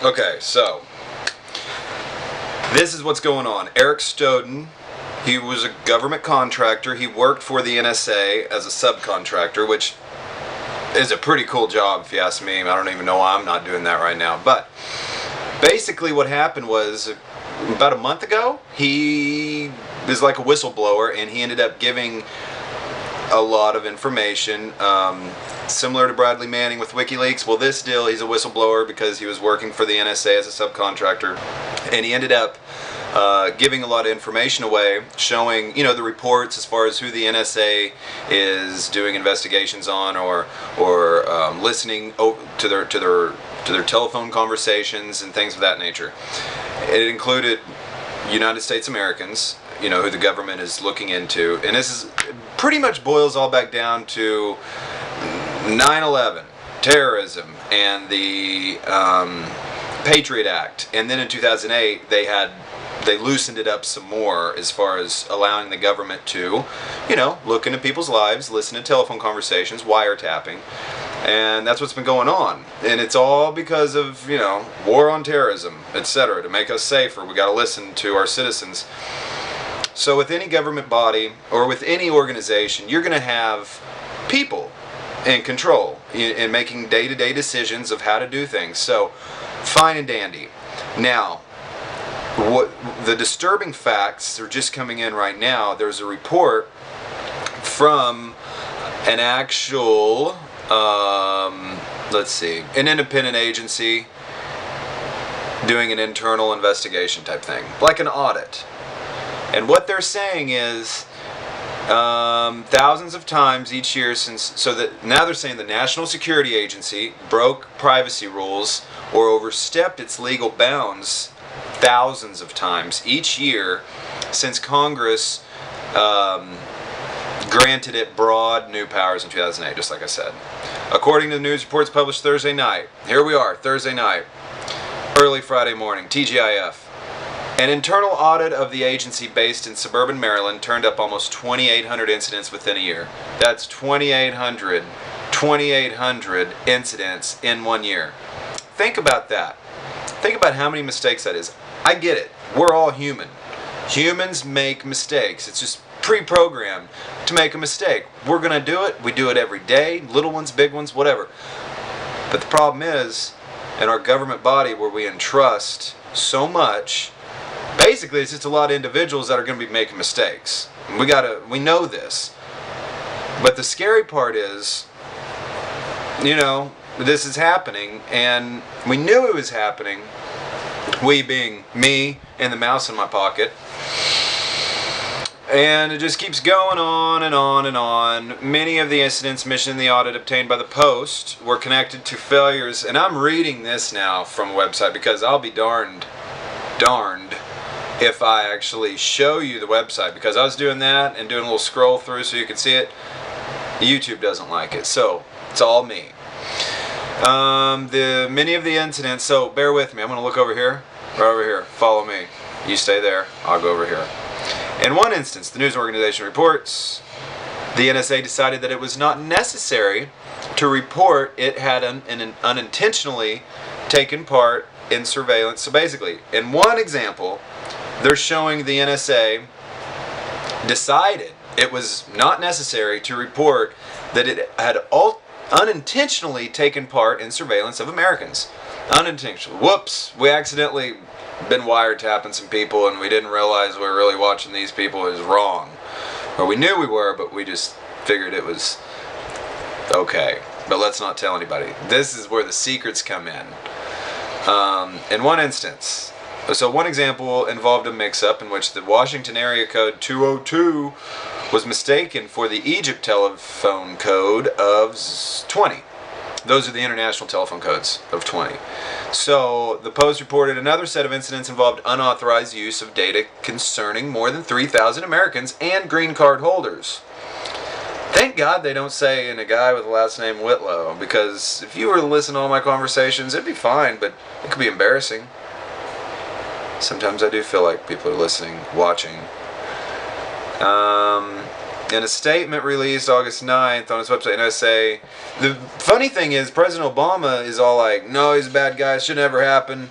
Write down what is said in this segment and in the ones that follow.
Okay, so this is what's going on. Eric Stoughton, he was a government contractor. He worked for the NSA as a subcontractor, which is a pretty cool job if you ask me. I don't even know why I'm not doing that right now. But basically what happened was about a month ago, he is like a whistleblower, and he ended up giving a lot of information, similar to Bradley Manning with WikiLeaks. Well, this deal, he's a whistleblower because he was working for the NSA as a subcontractor, and he ended up giving a lot of information away, showing, the reports as far as who the NSA is doing investigations on, or listening to their telephone conversations and things of that nature. It included United States Americans, who the government is looking into, and this is pretty much boils all back down to 9/11, terrorism, and the Patriot Act. And then in 2008, they loosened it up some more as far as allowing the government to, look into people's lives, listen to telephone conversations, wiretapping. And that's what's been going on. And it's all because of, war on terrorism, etc. To make us safer, we got to listen to our citizens. So with any government body or with any organization, you're going to have people in control in making day-to-day decisions of how to do things. So, fine and dandy. Now, what the disturbing facts are just coming in right now. There's a report from an actual, an independent agency doing an internal investigation type thing, like an audit. And what they're saying is, thousands of times each year now they're saying the National Security Agency broke privacy rules or overstepped its legal bounds thousands of times each year since Congress granted it broad new powers in 2008, just like I said. According to the news reports published Thursday night, here we are, Thursday night, early Friday morning, TGIF. An internal audit of the agency based in suburban Maryland turned up almost 2,800 incidents within a year. That's 2,800 incidents in 1 year. Think about that. Think about how many mistakes that is. I get it. We're all human. Humans make mistakes. It's just pre-programmed to make a mistake. We're going to do it. We do it every day. Little ones, big ones, whatever. But the problem is, in our government body where we entrust so much, basically, it's just a lot of individuals that are going to be making mistakes. We know this. But the scary part is, this is happening, and we knew it was happening. We being me and the mouse in my pocket. And it just keeps going on and on and on. Many of the incidents mentioned in the audit obtained by the Post were connected to failures. And I'm reading this now from a website because I'll be darned if I actually show you the website, because I was doing that and doing a little scroll through so you can see it. YouTube doesn't like it, so it's all me. Many of the incidents, so bear with me, I'm going to look over here, right over here, follow me. You stay there, I'll go over here. In one instance, the news organization reports, the NSA decided that it was not necessary to report it had unintentionally taken part in surveillance. So basically, in one example, they're showing the NSA decided it was not necessary to report that it had unintentionally taken part in surveillance of Americans. Unintentionally. Whoops, we accidentally been wiretapping some people and we didn't realize we were really watching these people. It was wrong. Or we knew we were, but we just figured it was okay. But let's not tell anybody. This is where the secrets come in. In one instance, so one example involved a mix-up in which the Washington area code 202 was mistaken for the Egypt telephone code of 20. Those are the international telephone codes of 20. So the Post reported another set of incidents involved unauthorized use of data concerning more than 3,000 Americans and green card holders. Thank God they don't say in a guy with the last name Whitlow, because if you were to listen to all my conversations, it'd be fine, but it could be embarrassing. Sometimes I do feel like people are listening, watching. In a statement released August 9th on his website, NSA, the funny thing is President Obama is all like, no, he's a bad guy, it should never happen.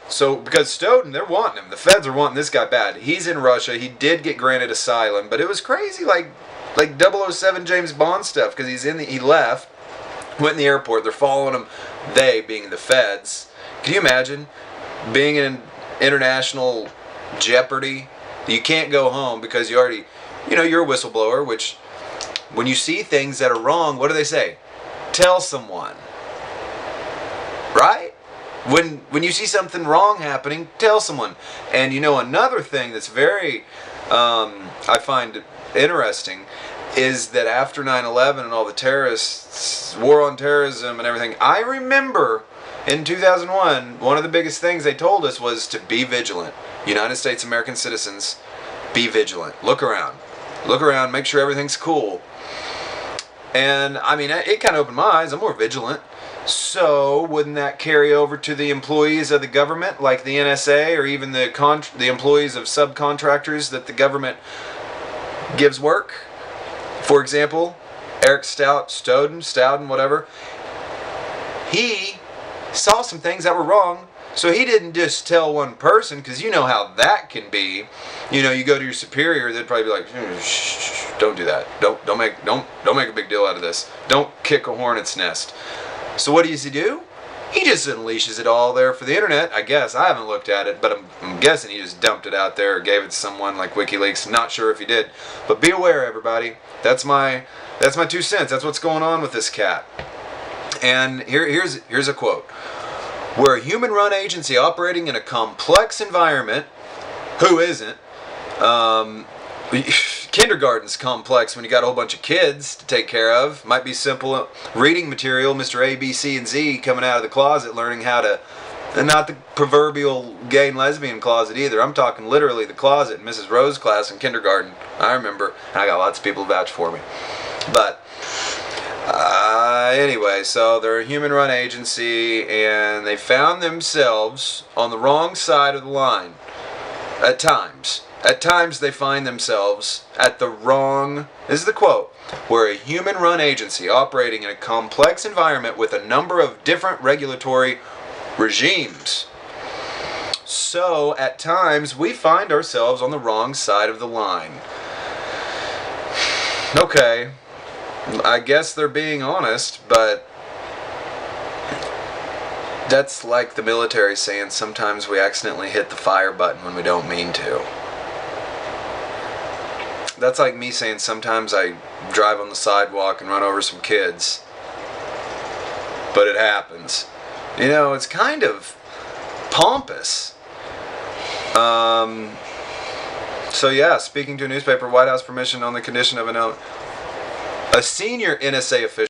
So, because Snowden, they're wanting him. The feds are wanting this guy bad. He's in Russia. He did get granted asylum, but it was crazy, like 007 James Bond stuff, because he left, went in the airport, they're following him, they being the feds. Can you imagine being in international jeopardy? You can't go home because you already, you're a whistleblower, which when you see things that are wrong, what do they say? Tell someone. Right? When you see something wrong happening, tell someone. And another thing that's very, I find interesting, is that after 9/11 and all the terrorists, war on terrorism and everything, I remember in 2001, one of the biggest things they told us was to be vigilant. United States American citizens, be vigilant. Look around. Look around, make sure everything's cool. And, it kind of opened my eyes. I'm more vigilant. So, wouldn't that carry over to the employees of the government, like the NSA, or even the employees of subcontractors that the government gives work? For example, Eric Stoughton, whatever. He saw some things that were wrong, so he didn't just tell one person, because you know how that can be. You go to your superior, they'd probably be like, shh, don't do that. Don't make a big deal out of this. Don't kick a hornet's nest. So what does he do? He just unleashes it all there for the internet, I guess. I haven't looked at it, but I'm guessing he just dumped it out there or gave it to someone like WikiLeaks. Not sure if he did. But be aware, everybody. That's my 2 cents. That's what's going on with this cat. And here's a quote. We're a human-run agency operating in a complex environment. Who isn't? Kindergarten's complex when you got a whole bunch of kids to take care of. Might be simple reading material, Mr. A, B, C, and Z coming out of the closet, learning how to, and not the proverbial gay and lesbian closet either. I'm talking literally the closet in Mrs. Rose's class in kindergarten. I remember, and I got lots of people to vouch for me. But anyway, so they're a human-run agency, and they found themselves on the wrong side of the line at times. At times they find themselves at the wrong, this is the quote, we're a human-run agency operating in a complex environment with a number of different regulatory regimes. So, at times, we find ourselves on the wrong side of the line. Okay, I guess they're being honest, but that's like the military saying sometimes we accidentally hit the fire button when we don't mean to. That's like me saying sometimes I drive on the sidewalk and run over some kids. But it happens. It's kind of pompous. So yeah, speaking to a newspaper, White House permission on the condition of a senior NSA official